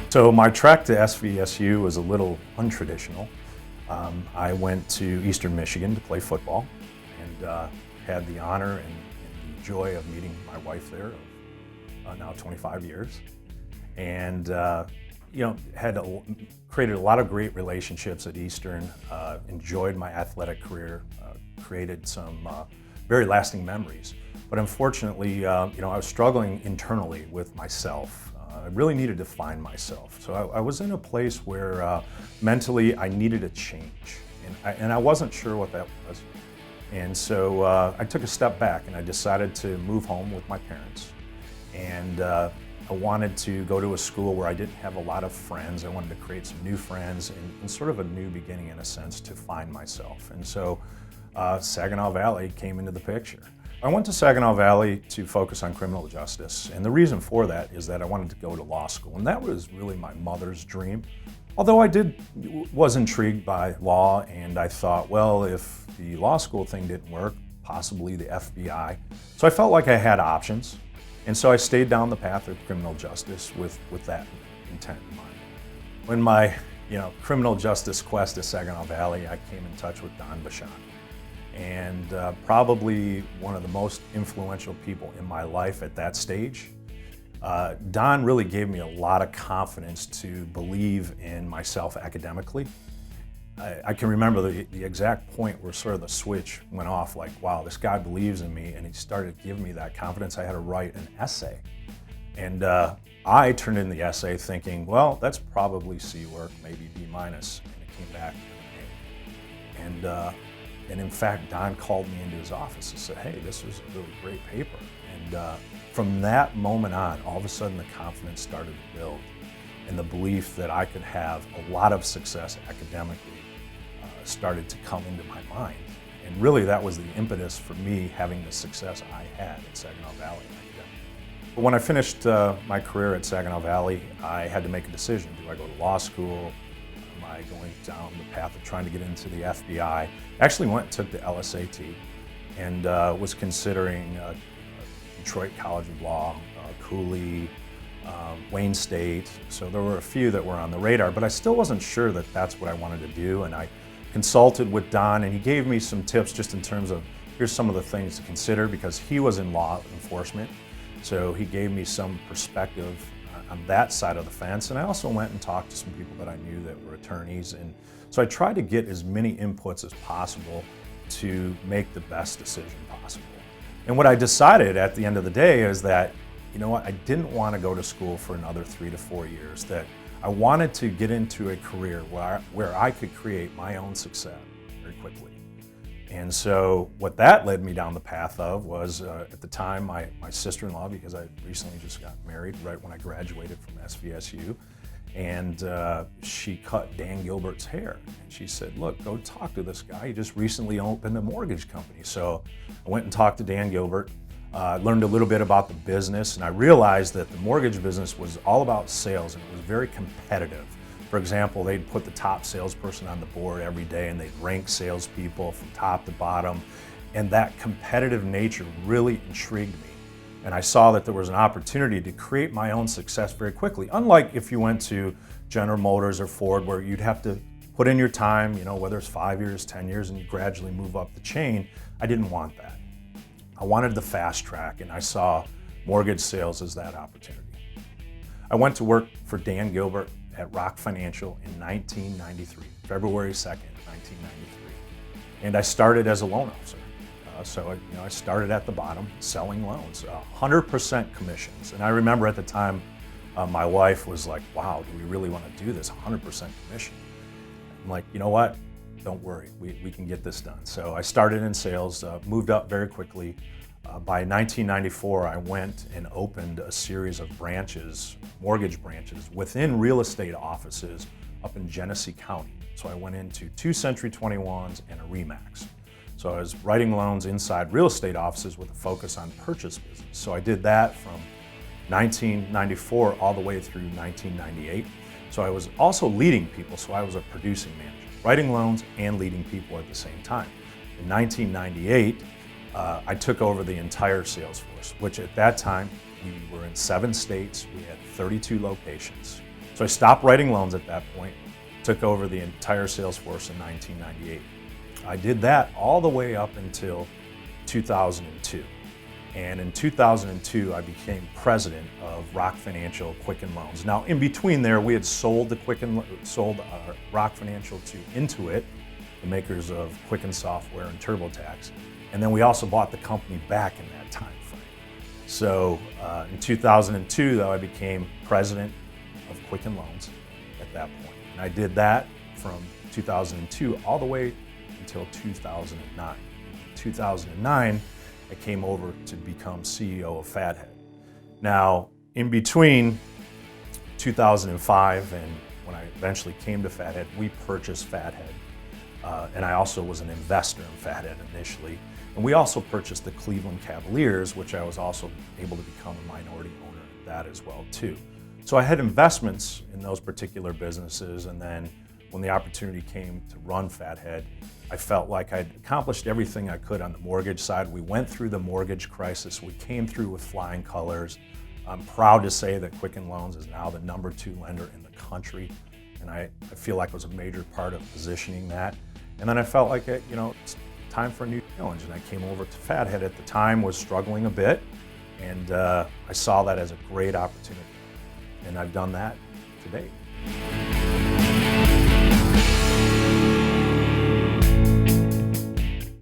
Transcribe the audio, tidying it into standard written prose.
So my trek to SVSU was a little untraditional. I went to Eastern Michigan to play football and had the honor and the joy of meeting my wife there of now 25 years. And created a lot of great relationships at Eastern, enjoyed my athletic career, created some very lasting memories. But unfortunately, I was struggling internally with myself. I really needed to find myself. So I was in a place where mentally I needed a change, and I wasn't sure what that was. And so I took a step back and I decided to move home with my parents. And I wanted to go to a school where I didn't have a lot of friends. I wanted to create some new friends and sort of a new beginning in a sense to find myself. And so Saginaw Valley came into the picture. I went to Saginaw Valley to focus on criminal justice, and the reason for that is that I wanted to go to law school, and that was really my mother's dream. Although I was intrigued by law, and I thought, well, if the law school thing didn't work, possibly the FBI. So I felt like I had options, and so I stayed down the path of criminal justice with that intent in mind. When my criminal justice quest at Saginaw Valley, I came in touch with Don Bashon. And probably one of the most influential people in my life at that stage. Don really gave me a lot of confidence to believe in myself academically. I can remember the exact point where sort of the switch went off, like, wow, this guy believes in me, and he started giving me that confidence. I had to write an essay. And I turned in the essay thinking, well, that's probably C work, maybe B-, and it came back with an A. And in fact, Don called me into his office and said, hey, this was a really great paper. And from that moment on, all of a sudden the confidence started to build, and the belief that I could have a lot of success academically started to come into my mind. And really that was the impetus for me having the success I had at Saginaw Valley. But when I finished my career at Saginaw Valley, I had to make a decision. Do I go to law school? Am I going down the path of trying to get into the FBI? Actually went and took the LSAT and was considering Detroit College of Law, Cooley, Wayne State. So there were a few that were on the radar, but I still wasn't sure that that's what I wanted to do. And I consulted with Don, and he gave me some tips just in terms of, here's some of the things to consider, because he was in law enforcement. So he gave me some perspective on that side of the fence. And I also went and talked to some people that I knew that were attorneys. And so I tried to get as many inputs as possible to make the best decision possible. And what I decided at the end of the day is that, you know what, I didn't want to go to school for another 3 to 4 years, that I wanted to get into a career where I could create my own success very quickly. And so what that led me down the path of was, at the time, my sister-in-law, because I recently just got married right when I graduated from SVSU, and she cut Dan Gilbert's hair. And she said, look, go talk to this guy. He just recently opened a mortgage company. So I went and talked to Dan Gilbert, learned a little bit about the business, and I realized that the mortgage business was all about sales, and it was very competitive. For example, they'd put the top salesperson on the board every day, and they'd rank salespeople from top to bottom. And that competitive nature really intrigued me. And I saw that there was an opportunity to create my own success very quickly. Unlike if you went to General Motors or Ford, where you'd have to put in your time, whether it's 5 years, 10 years, and you gradually move up the chain, I didn't want that. I wanted the fast track, and I saw mortgage sales as that opportunity. I went to work for Dan Gilbert at Rock Financial in 1993, February 2nd, 1993. And I started as a loan officer. So I started at the bottom selling loans, 100% commissions. And I remember at the time, my wife was like, wow, do we really want to do this, 100% commission? I'm like, you know what? Don't worry, we can get this done. So I started in sales, moved up very quickly. By 1994, I went and opened a series of branches, mortgage branches, within real estate offices up in Genesee County. So I went into 2 Century 21s and a RE/MAX. So I was writing loans inside real estate offices with a focus on purchase business. So I did that from 1994 all the way through 1998. So I was also leading people, so I was a producing manager, writing loans and leading people at the same time. In 1998, I took over the entire sales force, which at that time, we were in 7 states, we had 32 locations. So I stopped writing loans at that point, took over the entire sales force in 1998. I did that all the way up until 2002. And in 2002, I became president of Rock Financial Quicken Loans. Now, in between there, we had sold Rock Financial to Intuit, the makers of Quicken Software and TurboTax, and then we also bought the company back in that time frame. So in 2002, though, I became president of Quicken Loans at that point. And I did that from 2002 all the way until 2009. In 2009, I came over to become CEO of Fathead. Now, in between 2005 and when I eventually came to Fathead, we purchased Fathead. And I also was an investor in Fathead initially. And we also purchased the Cleveland Cavaliers, which I was also able to become a minority owner of that as well too. So I had investments in those particular businesses, and then when the opportunity came to run Fathead, I felt like I'd accomplished everything I could on the mortgage side. We went through the mortgage crisis. We came through with flying colors. I'm proud to say that Quicken Loans is now the #2 lender in the country, and I feel like it was a major part of positioning that. And then I felt like it's time for a new challenge, and I came over to Fathead. At the time, was struggling a bit, and I saw that as a great opportunity, and I've done that to date.